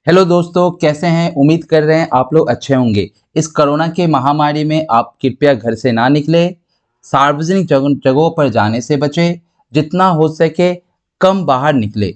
Hello दोस्तों, कैसे हैं? उम्मीद कर रहे हैं आप लोग अच्छे होंगे। इस कोरोना के महामारी में आप कृपया घर से ना निकले, सार्वजनिक जगहों पर जाने से बचें, जितना हो सके कम बाहर निकले।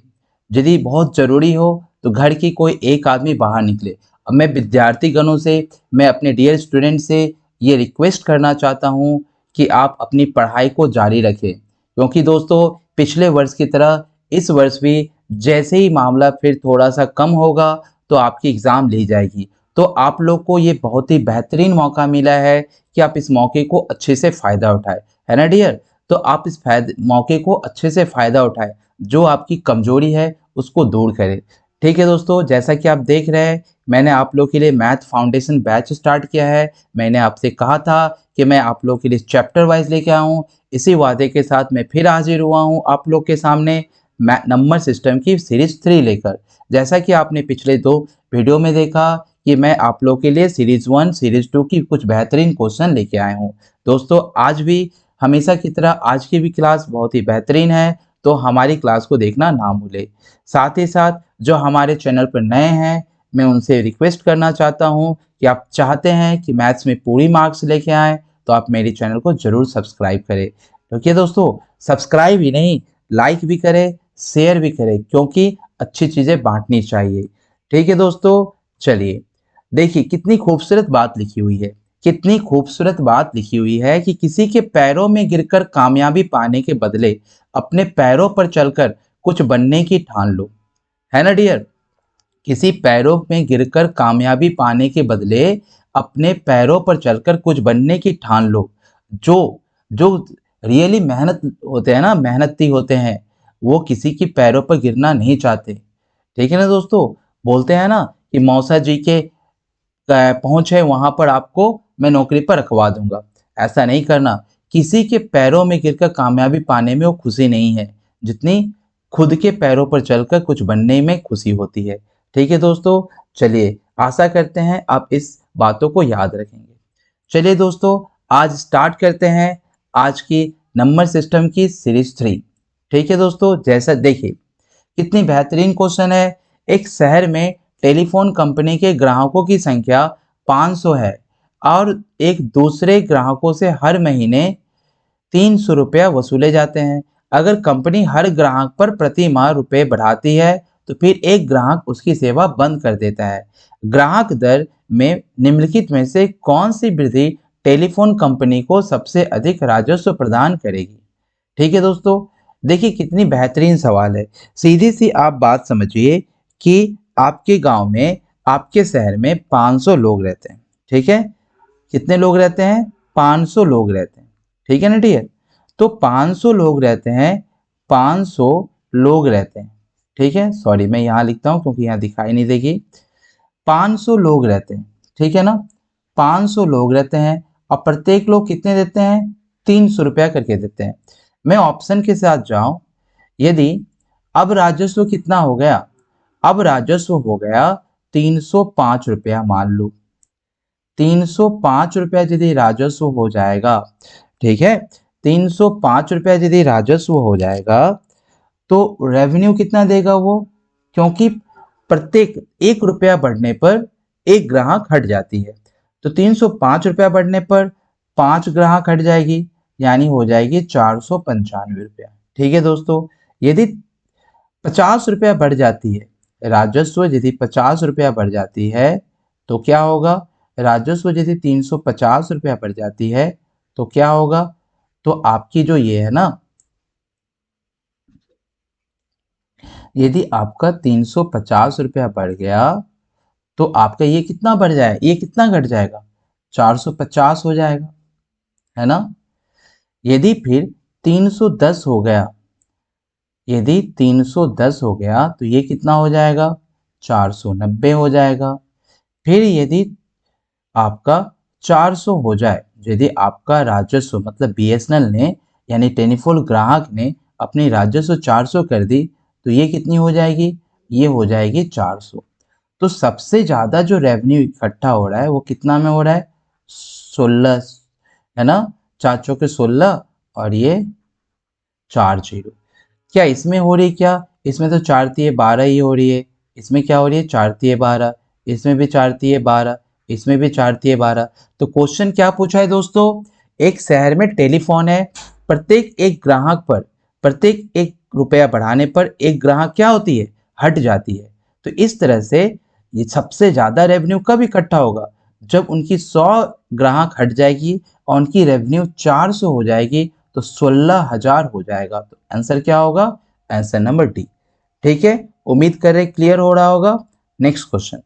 यदि बहुत ज़रूरी हो तो घर की कोई एक आदमी बाहर निकले। अब मैं विद्यार्थीगणों से, मैं अपने डियर स्टूडेंट से ये रिक्वेस्ट करना चाहता हूँ कि आप अपनी पढ़ाई को जारी रखें, क्योंकि दोस्तों पिछले वर्ष की तरह इस वर्ष भी जैसे ही मामला फिर थोड़ा-सा कम होगा, तो आपकी एग्ज़ाम ली जाएगी। तो आप लोग को ये बहुत ही बेहतरीन मौका मिला है कि आप इस मौके को अच्छे से फ़ायदा उठाएँ, है ना डियर? तो आप इस मौके को अच्छे से फ़ायदा उठाएँ, जो आपकी कमज़ोरी है, उसको दूर करें। ठीक है दोस्तों, जैसा कि आप देख रहे हैं, मैंने आप लोग के लिए मैथ फाउंडेशन बैच स्टार्ट किया है। मैंने आपसे कहा था कि मैं आप लोग के लिए चैप्टर वाइज़ लेके आया हूँ। इसी वादे के साथ मैं फिर हाज़िर हुआ हूँ आप लोग के सामने नंबर सिस्टम की सीरीज़ 3 लेकर। जैसा कि आपने पिछले 2 वीडियो में देखा कि मैं आप लोग के लिए सीरीज़ 1, सीरीज़ 2 की कुछ बेहतरीन क्वेश्चन लेके आया हूँ। दोस्तों आज भी हमेशा की तरह आज की भी क्लास बहुत ही बेहतरीन है, तो हमारी क्लास को देखना ना भूलें। साथ ही साथ जो हमारे चैनल पर नए हैं, मैं उनसे रिक्वेस्ट करना चाहता हूँ कि आप चाहते हैं कि मैथ्स में पूरी मार्क्स लेके आएँ, तो आप मेरे चैनल को ज़रूर सब्सक्राइब करें। क्योंकि दोस्तों सब्सक्राइब ही नहीं, लाइक भी करें, शेयर भी करें, क्योंकि अच्छी चीज़ें बाँटनी चाहिए। ठीक है दोस्तों, चलिए देखिए कितनी खूबसूरत बात लिखी हुई है। कितनी खूबसूरत बात लिखी हुई है कि किसी के पैरों में गिरकर कामयाबी पाने के बदले अपने पैरों पर चलकर कुछ बनने की ठान लो। है ना डियर? किसी पैरों में गिरकर कामयाबी पाने के बदले अपने पैरों पर चलकर कुछ बनने की ठान लो। जो जो रियली मेहनत होते हैं ना, मेहनती होते हैं, वो किसी के पैरों पर गिरना नहीं चाहते। ठीक है ना दोस्तों? बोलते हैं ना कि मौसा जी के पहुँच है वहाँ पर आपको मैं नौकरी पर रखवा दूँगा। ऐसा नहीं करना। किसी के पैरों में गिरकर कामयाबी पाने में वो खुशी नहीं है, जितनी खुद के पैरों पर चलकर कुछ बनने में खुशी होती है। ठीक है दोस्तों? चलिए आशा करते हैं आप इस बातों को याद रखेंगे। चलिए दोस्तों, आज स्टार्ट करते हैं आज की नंबर सिस्टम की सीरीज़ 3। ठीक है दोस्तों? जैसा देखिए कितनी बेहतरीन क्वेश्चन है। एक शहर में टेलीफोन कंपनी के ग्राहकों की संख्या 500 है और एक दूसरे ग्राहकों से हर महीने 300 रुपया वसूले जाते हैं। अगर कंपनी हर ग्राहक पर प्रति माह रुपए बढ़ाती है, तो फिर एक ग्राहक उसकी सेवा बंद कर देता है। ग्राहक दर में निम्नलिखित में से कौन सी वृद्धि टेलीफोन कंपनी को सबसे अधिक राजस्व प्रदान करेगी? ठीक है दोस्तों, देखिए कितनी बेहतरीन सवाल है। सीधी सी आप बात समझिए कि आपके गांव में, आपके शहर में 500 लोग रहते हैं। ठीक है? कितने लोग रहते हैं? 500 लोग रहते हैं। ठीक है ना डियर? तो 500 लोग रहते हैं, 500 लोग रहते हैं। ठीक है? सॉरी मैं यहाँ लिखता हूँ क्योंकि यहाँ दिखाई नहीं देगी। 500 लोग रहते हैं। ठीक है ना? 500 लोग रहते हैं और प्रत्येक लोग कितने देते हैं? 300 रुपया करके देते हैं। मैं ऑप्शन के साथ जाऊं, यदि अब राजस्व कितना हो गया? अब राजस्व हो गया 305 रुपया, मान लो 305 रुपया यदि राजस्व हो जाएगा। ठीक है? 305 रुपया यदि राजस्व हो जाएगा, तो रेवेन्यू कितना देगा वो? क्योंकि प्रत्येक 1 रुपया बढ़ने पर एक ग्राहक हट जाती है, तो 305 रुपया बढ़ने पर 5 ग्राहक हट जाएगी, यानी हो जाएगी 495 रुपया। ठीक है दोस्तों? यदि 50 रुपया बढ़ जाती है राजस्व, यदि 50 रुपया बढ़ जाती है तो क्या होगा? राजस्व यदि 350 रुपया बढ़ जाती है तो क्या होगा? तो आपकी जो ये है ना, यदि आपका 350 रुपया बढ़ गया तो आपका ये कितना बढ़ जाए, ये कितना घट जाएगा? 450 हो जाएगा, है ना? यदि फिर 310 हो गया, यदि 310 हो गया तो ये कितना हो जाएगा? 490 हो जाएगा। फिर यदि आपका 400 हो जाए, यदि आपका राजस्व मतलब बीएसएनएल ने यानी टेलीफोन ग्राहक ने अपनी राजस्व 400 कर दी, तो ये कितनी हो जाएगी? ये हो जाएगी 400। तो सबसे ज़्यादा जो रेवेन्यू इकट्ठा हो रहा है वो कितना में हो रहा है? 16, है ना? 4 चौके 16 और ये 4 जीरो। क्या इसमें हो रही है क्या? इसमें तो 4 तिये 12 ही हो रही है। इसमें क्या हो रही है 4×3=12, इसमें भी 4×3=12, इसमें भी 4×3=12। तो क्वेश्चन क्या पूछा है दोस्तों, एक शहर में टेलीफोन है, प्रत्येक एक ग्राहक पर प्रत्येक 1 रुपया बढ़ाने पर एक ग्राहक क्या होती है, हट जाती है। तो इस तरह से ये सबसे ज़्यादा रेवेन्यू कब इकट्ठा होगा, जब उनकी 100 ग्राहक हट जाएगी और उनकी रेवेन्यू 400 हो जाएगी, तो 16,000 हो जाएगा। तो आंसर क्या होगा, आंसर नंबर डी। ठीक है, उम्मीद कर रहे क्लियर हो रहा होगा। नेक्स्ट क्वेश्चन,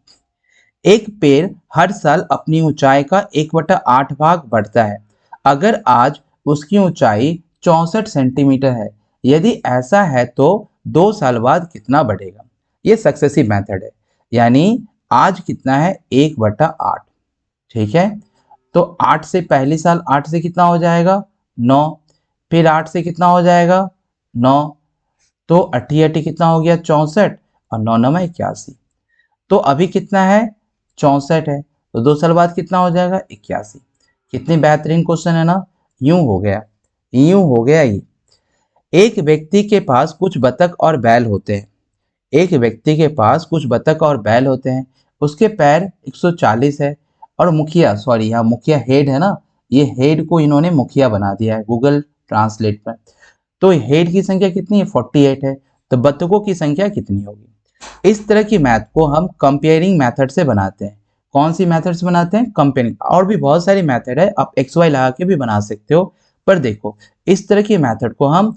एक पेड़ हर साल अपनी ऊंचाई का 1/8 भाग बढ़ता है, अगर आज उसकी ऊंचाई 64 सेंटीमीटर है, यदि ऐसा है तो 2 साल बाद कितना बढ़ेगा। ये सक्सेसिव मेथड है, यानी आज कितना है 1/8। ठीक है, तो 8 से पहली साल 8 से कितना हो जाएगा 9, फिर 8 से कितना हो जाएगा 9, तो 8 कितना हो गया 64 और 9×9 = 81। तो अभी कितना है 64 है, तो 2 साल बाद कितना हो जाएगा 81। कितनी बेहतरीन क्वेश्चन है ना, यूं हो गया, यूं हो गया ये। एक व्यक्ति के पास कुछ बतख और बैल होते हैं, एक व्यक्ति के पास कुछ बतख और बैल होते हैं, उसके पैर 140 है और मुखिया, सॉरी यहाँ मुखिया हेड है ना, ये हेड को इन्होंने मुखिया बना दिया है गूगल ट्रांसलेट पर। तो हेड की संख्या कितनी है 48 है, तो बतखों की संख्या कितनी होगी। इस तरह की मैथ को हम कंपेयरिंग मेथड से बनाते हैं। कौन सी मेथड से बनाते हैं, कंपेयरिंग। और भी बहुत सारी मेथड है, आप एक्स वाई लगा के भी बना सकते हो, पर देखो इस तरह की मेथड को हम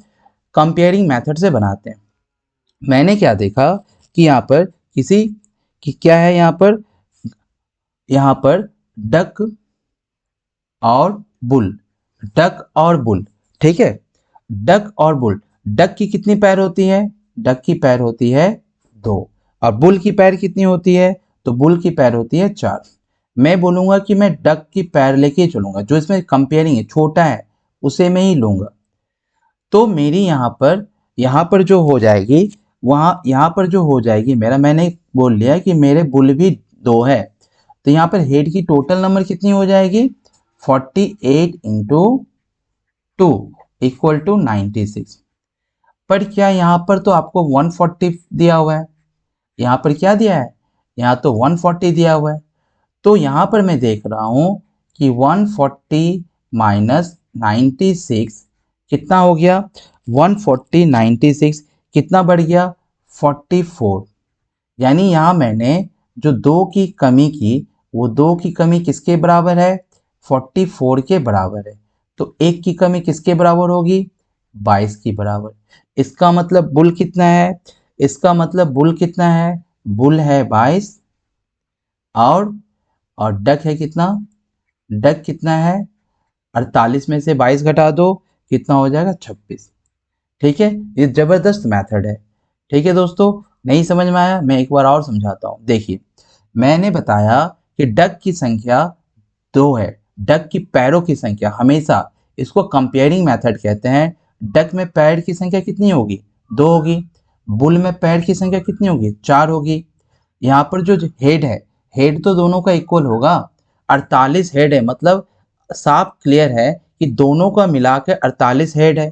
कंपेयरिंग मेथड से बनाते हैं। मैंने क्या देखा कि यहाँ पर किसी कि क्या है, यहाँ पर डक और बुल, डक और बुल। ठीक है, डक और बुल, डक की कितनी पैर होती है, डक की पैर होती है 2, और बुल की पैर कितनी होती है, तो बुल की पैर होती है 4। मैं बोलूंगा कि मैं डक की पैर लेके चलूंगा, जो इसमें कंपेयरिंग है छोटा है उसे मैं ही लूंगा। तो मेरी यहाँ पर जो हो जाएगी, वहाँ यहाँ पर जो हो जाएगी मेरा, मैंने बोल लिया कि मेरे बुल भी 2 है, तो यहाँ पर हेड की टोटल नंबर कितनी हो जाएगी 48×2 = 96। पर क्या यहाँ पर तो आपको 140 दिया हुआ है, यहाँ पर क्या दिया है, यहाँ तो 140 दिया हुआ है। तो यहाँ पर मैं देख रहा हूँ कि 140 माइनस 96 कितना हो गया, 140 96 कितना बढ़ गया 44। यानी यहाँ मैंने जो 2 की कमी की, वो 2 की कमी किसके बराबर है 44 के बराबर है। तो 1 की कमी किसके बराबर होगी 22 की बराबर। इसका मतलब बुल कितना है, इसका मतलब बुल कितना है, बुल है 22, और डक है कितना, डक कितना है 48 में से 22 घटा दो कितना हो जाएगा 26। ठीक है, ये जबरदस्त मेथड है। ठीक है दोस्तों, नहीं समझ में आया, मैं एक बार और समझाता हूँ। देखिए मैंने बताया कि डक की संख्या 2 है, डक की पैरों की संख्या हमेशा, इसको कंपेयरिंग मेथड कहते हैं। डक में पैर की संख्या कितनी होगी 2 होगी, बुल में पैर की संख्या कितनी होगी 4 होगी। यहाँ पर जो हेड है, हेड तो दोनों का इक्वल होगा, 48 हेड है, मतलब साफ क्लियर है कि दोनों का मिलाकर 48 हेड है,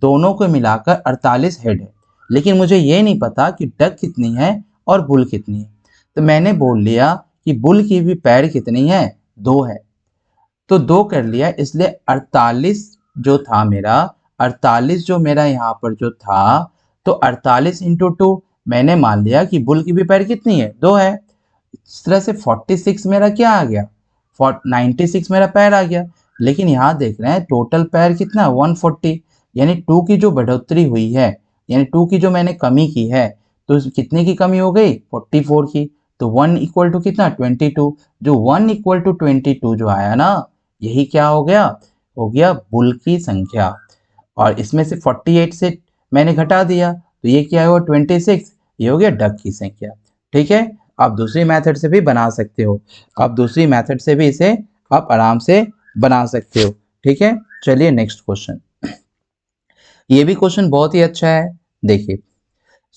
दोनों को मिलाकर 48 हेड है। लेकिन मुझे ये नहीं पता कि डक कितनी है और बुल कितनी है, तो मैंने बोल लिया कि बुल की भी पैर कितनी है 2 है, तो 2 कर लिया, इसलिए 48 जो था मेरा, 48 जो मेरा यहाँ पर जो था, तो 48×2 मैंने मान लिया कि बुल की भी पैर कितनी है 2 है। इस तरह से 46 मेरा क्या आ गया 96 मेरा पैर आ गया। लेकिन यहाँ देख रहे हैं टोटल पैर कितना 140, यानी 2 की जो बढ़ोतरी हुई है, यानी 2 की जो मैंने कमी की है, तो कितने की कमी हो गई 44 की। तो 1 = कितना 22, जो 1 = 22 जो आया ना, यही क्या हो गया बुल की संख्या। और इसमें से 48 से मैंने घटा दिया, तो ये क्या हुआ 26, ये हो गया डक की संख्या। ठीक है, आप दूसरी मेथड से भी बना सकते हो, आप दूसरी मेथड से भी इसे आप आराम से बना सकते हो। ठीक है, चलिए नेक्स्ट क्वेश्चन। ये भी क्वेश्चन बहुत ही अच्छा है। देखिए,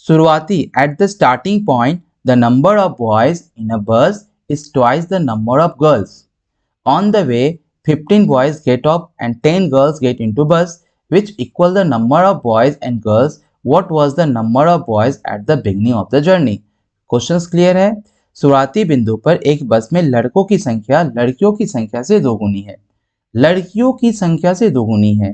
शुरुआती at the starting point the number of boys in a bus is twice the number of girls. On the way, 15 boys get off and 10 girls get into bus, which equal the number of boys and girls. What was the number of boys at the beginning of the journey? Questions clear है? शुरुआती बिंदु पर एक बस में लड़कों की संख्या लड़कियों की संख्या से दोगुनी है। लड़कियों की संख्या से दोगुनी है,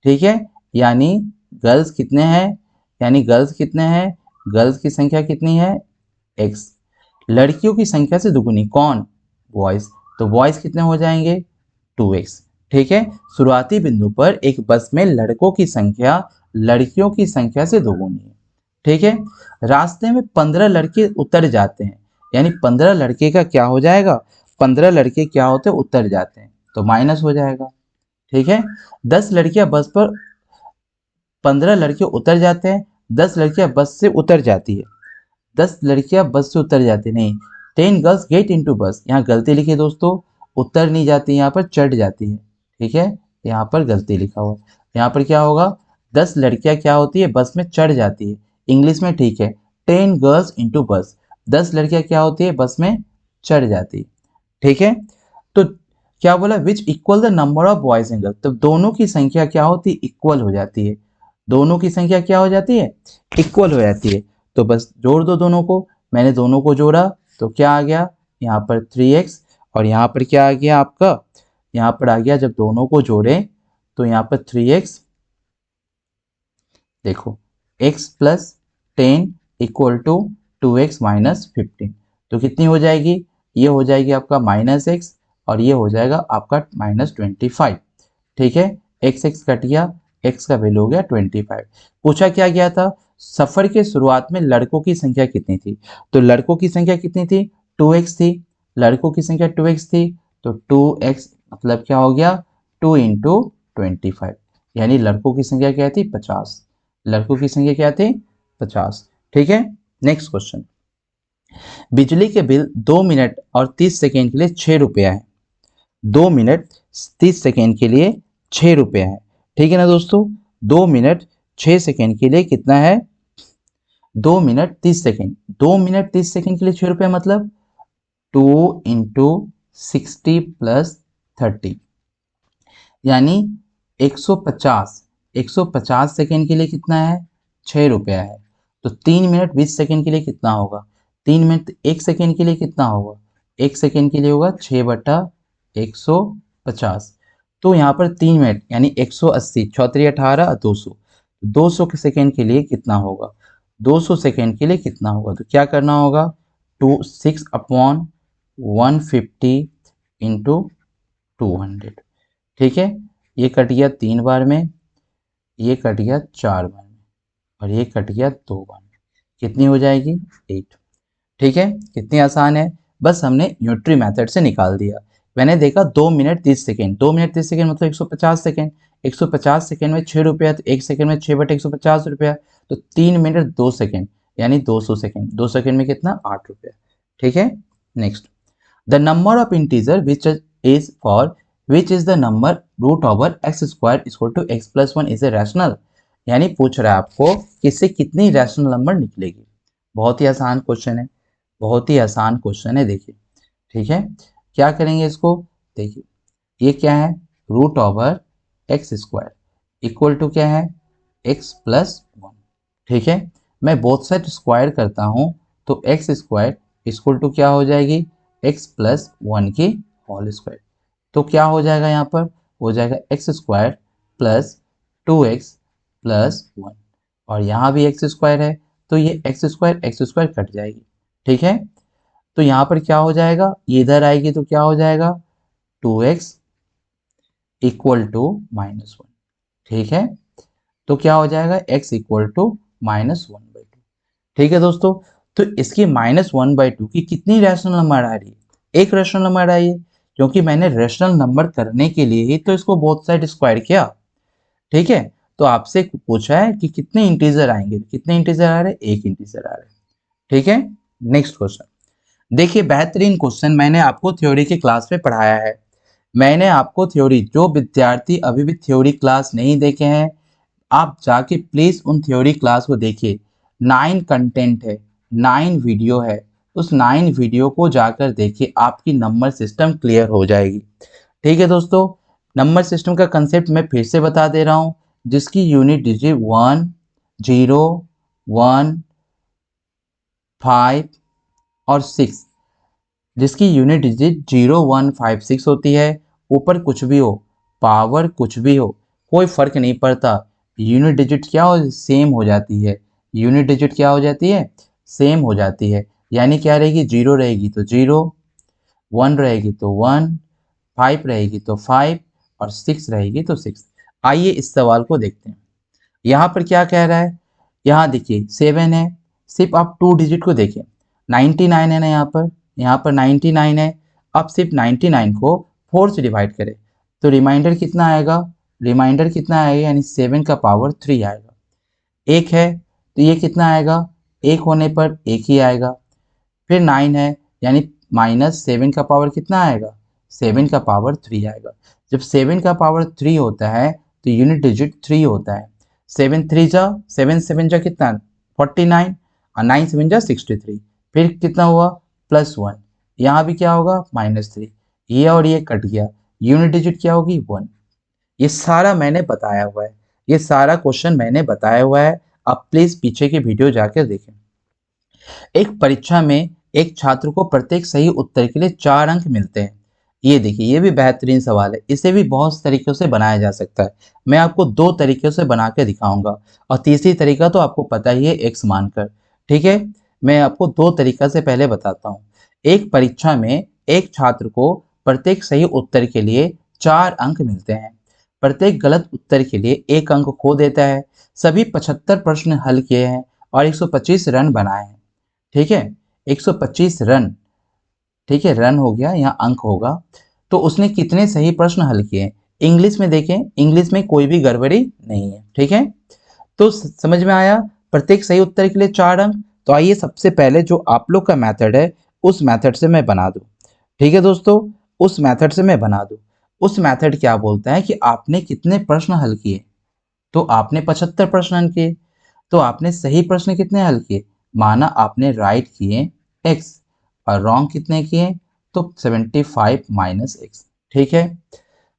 ठीक है, यानी गर्ल्स कितने हैं, यानी गर्ल्स कितने हैं, गर्ल्स की संख्या कितनी है, एक्स। लड़कियों की संख्या से दुगुनी कौन, बॉयज, तो बॉयज कितने हो जाएंगे, 2x। ठीक है, शुरुआती बिंदु पर एक बस में लड़कों की संख्या लड़कियों की संख्या से दोगुनी है। ठीक है, रास्ते में 15 लड़के उतर जाते हैं, यानी 15 लड़के का क्या हो जाएगा, 15 लड़के क्या होते हैं, उतर जाते हैं, तो माइनस हो जाएगा। ठीक है, 10 लड़कियां बस पर, 15 लड़के उतर जाते हैं, 10 लड़कियां बस से उतर जाती है, 10 लड़कियां बस से उतर जाती नहीं, 10 गर्ल्स गेट इनटू बस, यहाँ गलती लिखी है दोस्तों, उतर नहीं जाती, यहाँ पर चढ़ जाती है। ठीक है, यहाँ पर गलती लिखा हुआ, यहाँ पर क्या होगा, 10 लड़कियां क्या होती है, बस में चढ़ जाती है, इंग्लिश में ठीक है 10 गर्ल्स इनटू बस, 10 लड़कियां क्या होती है, बस में चढ़ जाती है। ठीक है, तो क्या बोला, which equal the number of boys and girls, तो दोनों की संख्या क्या होती है, इक्वल हो जाती है, दोनों की संख्या क्या हो जाती है, इक्वल हो जाती है। तो बस जोड़ दो दोनों को, मैंने दोनों को जोड़ा तो क्या आ गया, यहाँ पर 3x, और यहाँ पर क्या आ गया आपका, यहाँ पर आ गया, जब दोनों को जोड़े तो यहाँ पर 3x, देखो x plus 10 equal to 2x minus 15, तो कितनी हो जाएगी, ये हो जाएगी आपका माइनस एक्स, और ये हो जाएगा आपका माइनस 25। ठीक है, x कट गया, x का वैल्यू हो गया 25। पूछा क्या गया था, सफर के शुरुआत में लड़कों की संख्या कितनी थी, तो लड़कों की संख्या कितनी थी, 2x थी, लड़कों की संख्या 2x थी, तो 2x मतलब क्या हो गया, 2 इंटू 25, यानी लड़कों की संख्या क्या थी, 50, लड़कों की संख्या क्या थी, 50। ठीक है, नेक्स्ट क्वेश्चन, बिजली के बिल 2 मिनट और 30 सेकेंड के लिए 6 रुपया है, 2 मिनट 30 सेकेंड के लिए 6 रुपया है। ठीक है ना दोस्तों, 2 मिनट 6 सेकेंड के लिए कितना है, 2 मिनट 30 सेकेंड, 2 मिनट 30 सेकेंड के लिए 6 रुपया, मतलब 2 इंटू 60 प्लस 30, यानी 150, 150 सेकेंड के लिए कितना है, 6 रुपया है। तो 3 मिनट 20 सेकेंड के लिए कितना होगा, 3 मिनट 1 सेकेंड के लिए कितना होगा, 1 सेकेंड के लिए होगा 6/150। तो यहाँ पर 3 मिनट यानी 180, 6 18 200, 200 के सेकेंड के लिए कितना होगा, 200 सेकेंड के लिए कितना होगा, तो क्या करना होगा, 6/150 इंटू 200। ठीक है, ये कट गया 3 बार में, ये कट गया 4 बार में, और ये कट गया 2 बार में, कितनी हो जाएगी, 8। ठीक है, कितनी आसान है, बस हमने न्यूट्री मेथड से निकाल दिया। मैंने देखा 2 मिनट 30 सेकेंड, 2 मिनट 30 सेकेंड मतलब 150 सेकेंड, 150 सेकेंड में 6 रुपया, तो 1 सेकेंड में 6/150 रुपया, तो 3 मिनट 2 सेकेंड यानी 200 सेकेंड, 2 सेकेंड में कितना, 8 रुपया। ठीक है, next, the number of integer which is for which is the number root over x square equal to x plus 1 is a rational, यानी पूछ रहा है आपको कि इससे कितनी रैशनल नंबर निकलेगी। बहुत ही आसान क्वेश्चन है, बहुत ही आसान क्वेश्चन है, देखिए। ठीक है, क्या करेंगे इसको, देखिए ये क्या है, root over x square equal to क्या है, एक्स प्लस 1। ठीक है, मैं बोथ साइड स्क्वायर करता हूं तो एक्स स्क्वायर इक्वल टू क्या हो जाएगी, एक्स प्लस 1 की होल स्क्वायर, तो क्या हो जाएगा, यहाँ पर हो जाएगा x square plus 2x plus 1, और यहाँ भी एक्स स्क्वायर है, तो ये एक्स स्क्वायर कट जाएगी। ठीक है, तो यहाँ पर क्या हो जाएगा, ये इधर आएगी तो क्या हो जाएगा, 2x इक्वल टू -1। ठीक है, तो क्या हो जाएगा, x इक्वल टू -1/2। ठीक है दोस्तों, तो इसकी -1/2 की कितनी रैशनल नंबर आ रही है, एक रैशनल नंबर आई है, क्योंकि मैंने रैशनल नंबर करने के लिए ही तो इसको बोथ साइड स्क्वायर किया। ठीक है, तो आपसे पूछा है कि कितने इंटीजर आएंगे, कितने इंटीजर आ रहे हैं, एक इंटीजर आ रहे हैं। ठीक है, नेक्स्ट क्वेश्चन, देखिए बेहतरीन क्वेश्चन, मैंने आपको थ्योरी के क्लास में पढ़ाया है, मैंने आपको थ्योरी, जो विद्यार्थी अभी भी थ्योरी क्लास नहीं देखे हैं आप जाके प्लीज उन थ्योरी क्लास को देखिए, 9 कंटेंट है, 9 वीडियो है, उस 9 वीडियो को जाकर देखिए, आपकी नंबर सिस्टम क्लियर हो जाएगी। ठीक है दोस्तों, नंबर सिस्टम का कंसेप्ट मैं फिर से बता दे रहा हूँ, जिसकी यूनिट डिजिट 1 0 1 5 और 6 जिसकी यूनिट डिजिट 0156 होती है। ऊपर कुछ भी हो, पावर कुछ भी हो, कोई फर्क नहीं पड़ता, यूनिट डिजिट क्या हो, सेम हो जाती है। यूनिट डिजिट क्या हो जाती है, सेम हो जाती है। यानी क्या रहेगी, 0 रहेगी तो 0, 1 रहेगी तो 1, 5 रहेगी तो 5 और 6 रहेगी तो 6। आइए इस सवाल को देखते हैं। यहाँ पर क्या कह रहा है, यहाँ देखिए 7 है, सिर्फ आप 2 डिजिट को देखें, 99 है ना, यहाँ पर 99 है। अब सिर्फ 99 को 4 से डिवाइड करें तो रिमाइंडर कितना आएगा, रिमाइंडर कितना आएगा, यानी 7 का पावर 3 आएगा। एक है तो ये कितना आएगा, एक होने पर एक ही आएगा। फिर 9 है, यानी -7 का पावर कितना आएगा, 7 का पावर 3 आएगा। जब 7 का पावर 3 होता है तो यूनिट डिजिट 3 होता है। 7 3 जा 7 7 जा कितना, 49 और 9 7 जा 63। फिर कितना हुआ, +1। यहाँ भी क्या होगा, -3। ये और ये कट गया, यूनिट डिजिट क्या होगी, 1। ये सारा मैंने बताया हुआ है, ये सारा क्वेश्चन मैंने बताया हुआ है। आप प्लीज पीछे की वीडियो जाकर देखें। एक परीक्षा में एक छात्र को प्रत्येक सही उत्तर के लिए 4 अंक मिलते हैं। ये देखिए, ये भी बेहतरीन सवाल है, इसे भी बहुत तरीकों से बनाया जा सकता है। मैं आपको 2 तरीकों से बना के दिखाऊंगा और तीसरी तरीका तो आपको पता ही है, एक्स मानकर। ठीक है, मैं आपको 2 तरीका से पहले बताता हूँ। एक परीक्षा में एक छात्र को प्रत्येक सही उत्तर के लिए 4 अंक मिलते हैं। प्रत्येक गलत उत्तर के लिए 1 अंक खो देता है। सभी 75 प्रश्न हल किए हैं और 125 रन बनाए हैं। ठीक है, 125 रन, ठीक है, रन हो गया, यहाँ अंक होगा। तो उसने कितने सही प्रश्न हल किए, इंग्लिश में देखें, इंग्लिश में कोई भी गड़बड़ी नहीं है। ठीक है, तो समझ में आया, प्रत्येक सही उत्तर के लिए 4 अंक। तो आइए सबसे पहले जो आप लोग का मेथड है उस मेथड से मैं बना दूं। ठीक है दोस्तों, उस मेथड से मैं बना दूं। उस मेथड क्या बोलता है कि आपने कितने प्रश्न हल किए, तो आपने 75 प्रश्न हल किए। तो आपने सही प्रश्न कितने हल किए, माना आपने राइट किए x और रॉन्ग कितने किए, तो 75 माइनस x। ठीक है,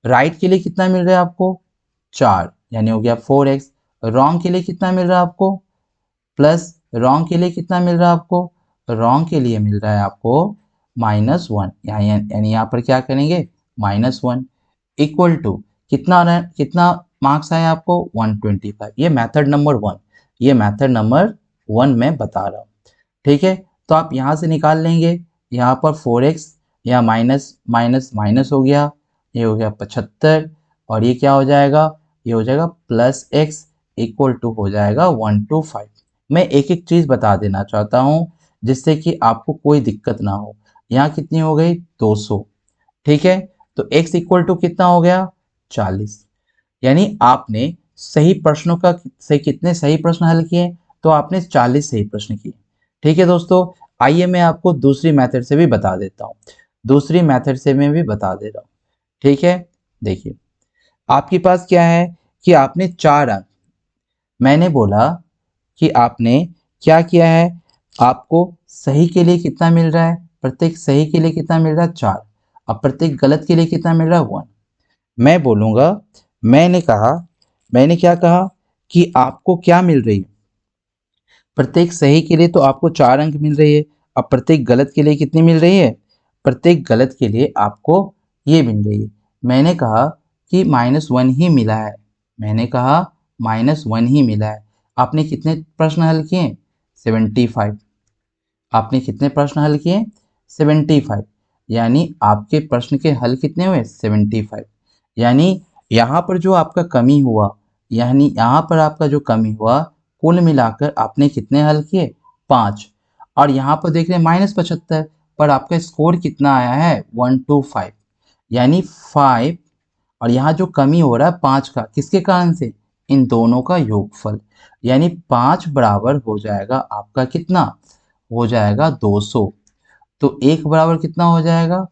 राइट के लिए कितना मिल रहा है आपको, 4, यानी हो गया 4x। रॉन्ग के लिए कितना मिल रहा है आपको, प्लस रॉन्ग के लिए कितना मिल रहा है आपको, रॉन्ग के लिए मिल रहा है आपको -1, यानी यहाँ पर क्या करेंगे, -1 इक्वल टू कितना मार्क्स आया आपको, 125। ये मेथड नंबर 1, ये मेथड नंबर 1 में बता रहा हूँ। ठीक है, तो आप यहाँ से निकाल लेंगे, यहाँ पर 4x, यहाँ माइनस माइनस माइनस हो गया, ये हो गया 75 और ये क्या हो जाएगा, ये हो जाएगा +x इक्वल टू हो जाएगा 125। मैं एक एक चीज़ बता देना चाहता हूँ जिससे कि आपको कोई दिक्कत ना हो। यहाँ कितनी हो गई, 200। ठीक है, तो x इक्वल टू कितना हो गया, 40। यानी आपने सही प्रश्नों का से कितने सही प्रश्न हल किए, तो आपने 40 सही प्रश्न किए। ठीक है दोस्तों, आइए मैं आपको दूसरी मेथड से भी बता देता हूँ, दूसरी मेथड से मैं भी बता दे रहा हूँ। ठीक है, देखिए आपके पास क्या है कि आपने 4 अंक, मैंने बोला कि आपने क्या किया है, आपको सही के लिए कितना मिल रहा है, प्रत्येक सही के लिए कितना मिल रहा है, 4, और प्रत्येक गलत के लिए कितना मिल रहा है, 1। मैं बोलूँगा, मैंने कहा, मैंने क्या कहा कि आपको क्या मिल रही है, प्रत्येक सही के लिए तो आपको 4 अंक मिल रही है। अब प्रत्येक गलत के लिए कितनी मिल रही है, प्रत्येक गलत के लिए आपको ये मिल रही है। मैंने कहा कि -1 ही मिला है, मैंने कहा -1 ही मिला है। आपने कितने प्रश्न हल किए, 75। आपने कितने प्रश्न हल किए, 75, यानी आपके प्रश्न के हल कितने हुए, 75। यानी यहाँ पर जो आपका कमी हुआ, यानी यहाँ पर आपका जो कमी हुआ, कुल मिलाकर आपने कितने हल किए, 5। और यहाँ पर देख रहे हैं -75, पर आपका स्कोर कितना आया है, 125, यानी 5। और यहाँ जो कमी हो रहा है 5 का, किसके कारण से, इन दोनों का योगफल, यानी 5 बराबर हो जाएगा आपका कितना, हो जाएगा 200। तो 1 बराबर कितना हो जाएगा,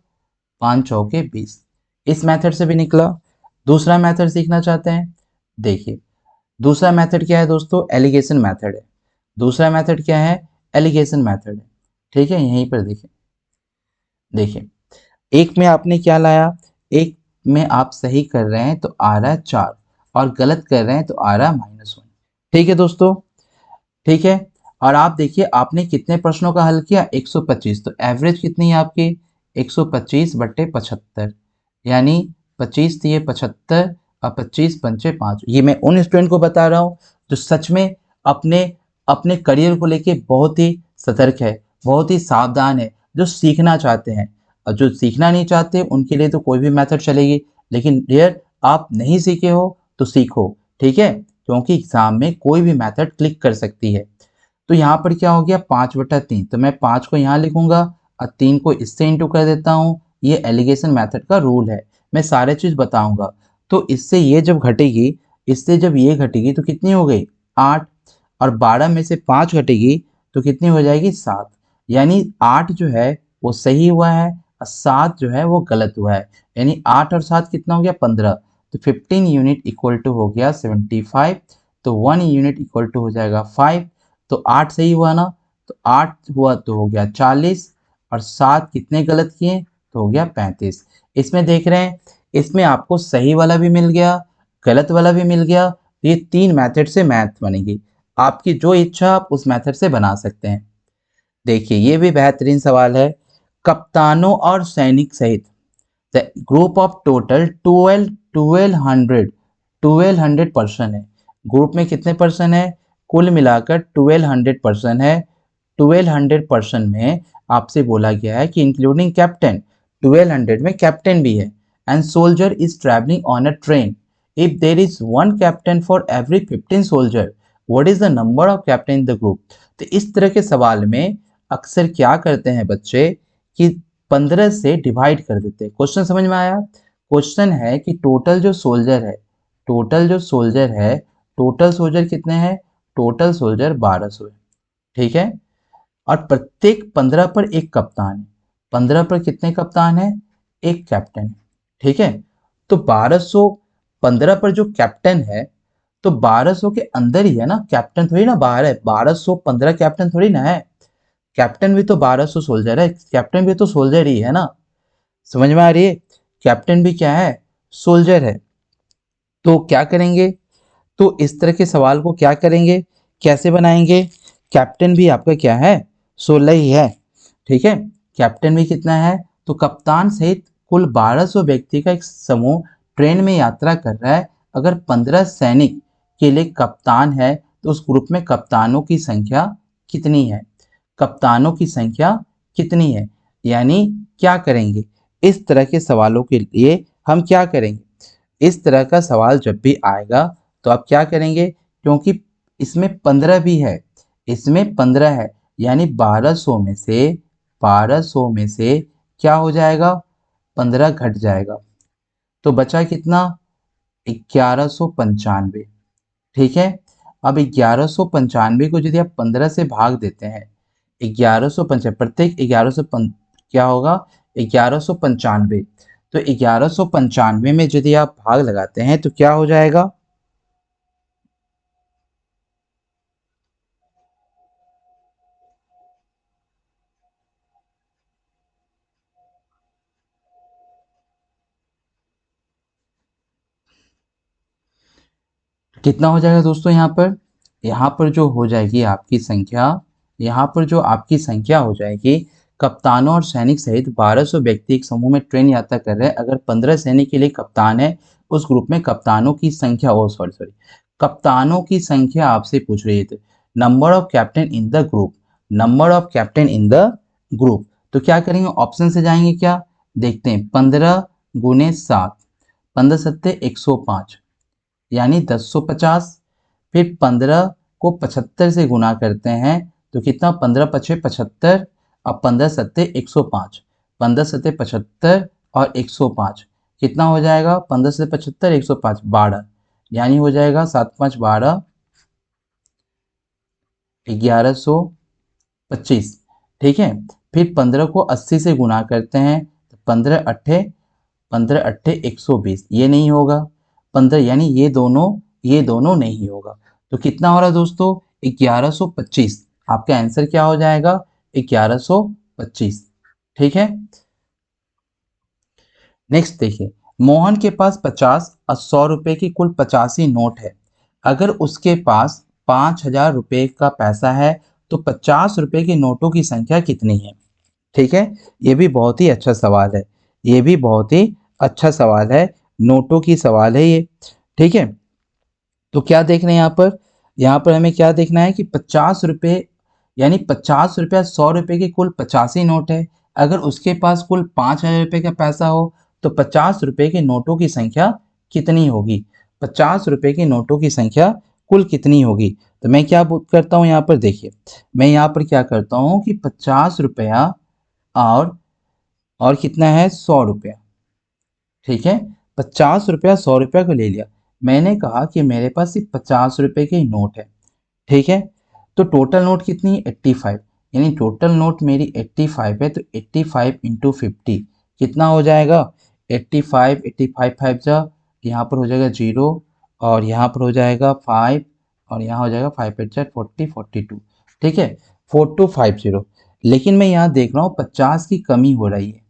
5 चौके 20। इस मेथड से भी निकला। दूसरा मेथड सीखना चाहते हैं, देखिए दूसरा मेथड क्या है दोस्तों, एलिगेशन मेथड है। दूसरा मेथड क्या है, एलिगेशन मेथड है। ठीक है, यहीं पर देखिए, देखिए एक में आपने क्या लाया, एक में आप सही कर रहे हैं तो आ रहा है 4 और गलत कर रहे हैं तो आ रहा है -1। ठीक है दोस्तों, ठीक है। और आप देखिए आपने कितने प्रश्नों का हल किया, 125। तो एवरेज कितनी है आपकी, 125/75, यानी 25 दिए 75 और 25 पंचे 5। ये मैं उन स्टूडेंट को बता रहा हूँ जो सच में अपने अपने करियर को लेके बहुत ही सतर्क है, बहुत ही सावधान है, जो सीखना चाहते हैं। और जो सीखना नहीं चाहते उनके लिए तो कोई भी मेथड चलेगी, लेकिन डियर आप नहीं सीखे हो तो सीखो, ठीक है, क्योंकि एग्जाम में कोई भी मेथड क्लिक कर सकती है। तो यहाँ पर क्या हो गया, 5/3, तो मैं 5 को यहाँ लिखूंगा और 3 को इससे इंटू कर देता हूँ। ये एलिगेशन मेथड का रूल है, मैं सारे चीज बताऊंगा। तो इससे ये जब घटेगी, इससे जब ये घटेगी तो कितनी हो गई, 8। और 12 में से 5 घटेगी तो कितनी हो जाएगी, 7। यानी 8 जो है वो सही हुआ है और 7 जो है वो गलत हुआ है। यानी 8 और 7 कितना हो गया, 15। तो 15 यूनिट इक्वल टू हो गया 75। तो 1 यूनिट इक्वल टू हो जाएगा 5। तो 8 सही हुआ ना, तो 8 हुआ तो हो गया 40, और 7 कितने गलत किए तो हो गया 35। इसमें देख रहे हैं, इसमें आपको सही वाला भी मिल गया, गलत वाला भी मिल गया। ये 3 मेथड से मैथ बनेगी, आपकी जो इच्छा आप उस मेथड से बना सकते हैं। देखिए ये भी बेहतरीन सवाल है। कप्तानों और सैनिक सहित the group of total 1200 person है। ग्रुप में कितने पर्सन है, कुल मिलाकर 1200 पर्सन है। 1200 पर्सन में आपसे बोला गया है कि इंक्लूडिंग कैप्टन, 1200 में कैप्टन भी है। And soldier is travelling on a train. If there is one captain for every 15 soldier, what is the number of captain in the group. तो इस तरह के सवाल में अक्सर क्या करते हैं बच्चे कि 15 से डिवाइड कर देते हैं। क्वेश्चन समझ में आया। क्वेश्चन है कि टोटल जो सोल्जर है, टोटल जो सोल्जर है, टोटल सोल्जर कितने हैं, टोटल सोल्जर 1200 है, ठीक है। और प्रत्येक 15 पर एक कप्तान है। 15 पर कितने कप्तान है, एक कैप्टन है, ठीक है। तो 1200, 15 पर जो कैप्टन है, तो 1200 के अंदर ही है ना, कैप्टन थोड़ी ना बाहर है। 1215 कैप्टन थोड़ी ना है, कैप्टन भी तो 1200 सोल्जर है, कैप्टन भी तो सोल्जर ही है ना। समझ में आ रही है, कैप्टन भी क्या है, सोल्जर है। तो क्या करेंगे, तो इस तरह के सवाल को क्या करेंगे, कैसे बनाएंगे। कैप्टन भी आपका क्या है, 16 ही है, ठीक है। कैप्टन भी कितना है, तो कप्तान सहित कुल 1200 व्यक्ति का एक समूह ट्रेन में यात्रा कर रहा है। अगर 15 सैनिक के लिए कप्तान है तो उस ग्रुप में कप्तानों की संख्या कितनी है, कप्तानों की संख्या कितनी है। यानी क्या करेंगे, इस तरह के सवालों के लिए हम क्या करेंगे, इस तरह का सवाल जब भी आएगा तो आप क्या करेंगे, क्योंकि इसमें 15 भी है, इसमें 15 है, यानी 1200 में से क्या हो जाएगा, 15 घट जाएगा, तो बचा कितना, 1195, ठीक है। अब 1195 को यदि आप 15 से भाग देते हैं, 1195 प्रत्येक 1100 क्या होगा, 1195। तो 1195 में यदि आप भाग लगाते हैं तो क्या हो जाएगा, कितना हो जाएगा दोस्तों, यहाँ पर जो हो जाएगी आपकी संख्या, यहाँ पर जो आपकी संख्या हो जाएगी, कप्तानों और सैनिक सहित 1200 व्यक्ति एक समूह में ट्रेन यात्रा कर रहे हैं। अगर 15 सैनिक के लिए कप्तान है, उस ग्रुप में कप्तानों की संख्या, ओ सॉरी सॉरी, कप्तानों की संख्या आपसे पूछ रही थी। Number of captain in the group, number of captain in the group. तो क्या करेंगे, ऑप्शन से जाएंगे क्या, देखते हैं। 15 गुने 7, 15 सत्ते 105, यानी 1050। फिर 15 को 75 से गुना करते हैं तो कितना, 15 पचे 75 और 15 सत्ते 105, 15 सत्ते 75 और 105 कितना हो जाएगा, 15 से 75 105 12, यानी हो जाएगा 7 5 12, 1125, ठीक है। फिर 15 को 80 से गुना करते हैं तो 15 अट्ठे 120, ये नहीं होगा। 15 यानी ये दोनों नहीं होगा। तो कितना हो रहा है दोस्तों, 1125। आपका आंसर क्या हो जाएगा, 1125, ठीक है। नेक्स्ट देखिए, मोहन के पास 50 और 100 रुपए की कुल 85 नोट है। अगर उसके पास 5000 रुपए का पैसा है तो 50 रुपए के नोटों की संख्या कितनी है? ठीक है, ये भी बहुत ही अच्छा सवाल है। ये भी बहुत ही अच्छा सवाल है, नोटों की सवाल है ये। ठीक है, तो क्या देखना है यहाँ पर? यहाँ पर हमें क्या देखना है कि 50 रुपये, यानी 50 रुपया 100 रुपये के कुल 85 नोट है। अगर उसके पास कुल 5,000 रुपये का पैसा हो तो 50 रुपये के नोटों की संख्या कितनी होगी? 50 रुपये के नोटों की संख्या कुल कितनी होगी? तो मैं क्या करता हूँ यहाँ पर, देखिए मैं यहाँ पर क्या करता हूँ कि 50 रुपया और कितना है 100 रुपया। ठीक है, 50 रुपया 100 रुपया को ले लिया। मैंने कहा कि मेरे पास सिर्फ 50 रुपए के ही नोट है। ठीक है, तो टोटल नोट कितनी है? 85, यानी टोटल नोट मेरी 85 है। तो 85 इंटू 50 कितना हो जाएगा? 85, 85 फाइव जा, यहाँ पर हो जाएगा 0, और यहाँ पर हो जाएगा 5, और यहाँ हो जाएगा 5 एट जा 40, 42। ठीक है, 4250। लेकिन मैं यहाँ देख रहा हूँ 50 की कमी हो रही है।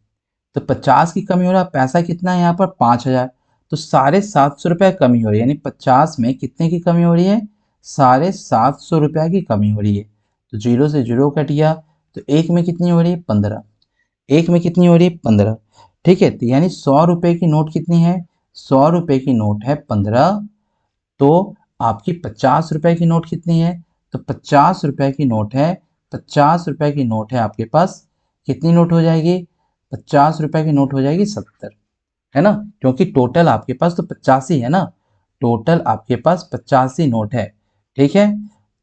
तो 50 की कमी हो रहा है, पैसा कितना है यहाँ पर? 5,000। तो 750 रुपये कमी हो रही है, यानी 50 में कितने की कमी हो रही है? 750 रुपये की कमी हो रही है। तो 0 से 0 कट गया, तो एक में कितनी हो रही है? 15। एक में कितनी हो रही है? 15। ठीक है, तो यानी 100 रुपये की नोट कितनी है? 100 रुपये की नोट है 15। तो आपकी 50 रुपए की नोट कितनी है? तो 50 रुपए की नोट है, 50 रुपए की नोट है आपके पास, कितनी नोट हो जाएगी? 50 रुपए की नोट हो जाएगी 70, है ना? क्योंकि टोटल आपके पास तो 85 है ना, टोटल आपके पास 85 नोट है। ठीक है,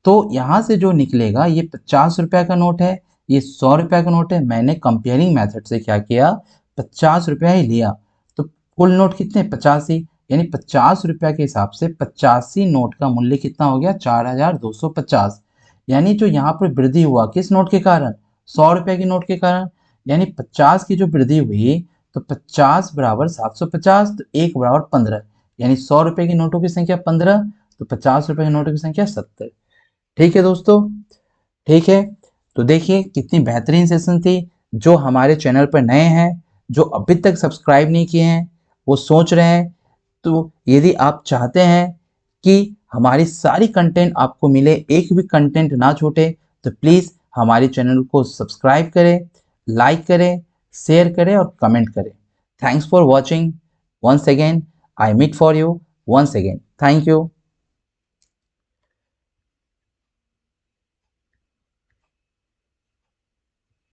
तो यहाँ से जो निकलेगा, ये 50 रुपए का नोट है, ये 100 रुपए का नोट है। मैंने कंपेयरिंग मेथड से क्या किया? 50 रुपया ही लिया। तो कुल नोट कितने? 85, यानी 50 रुपया के हिसाब से 85 नोट का मूल्य कितना हो गया? 4,250। यानी जो यहाँ पर वृद्धि हुआ किस नोट के कारण? 100 रुपए की नोट के कारण। यानी 50 की जो वृद्धि हुई, तो 50 बराबर 750, तो 1 बराबर 15, यानी 100 रुपए की नोटों की संख्या 15, तो 50 रुपए के नोटों की संख्या 70। ठीक है दोस्तों, ठीक है। तो देखिए कितनी बेहतरीन सेशन थी। जो हमारे चैनल पर नए हैं, जो अभी तक सब्सक्राइब नहीं किए हैं, वो सोच रहे हैं, तो यदि आप चाहते हैं कि हमारी सारी कंटेंट आपको मिले, एक भी कंटेंट ना छूटे, तो प्लीज़ हमारे चैनल को सब्सक्राइब करें, लाइक करें, शेयर करें और कमेंट करें। Thanks for watching. Once again I meet for you. Once again thank you.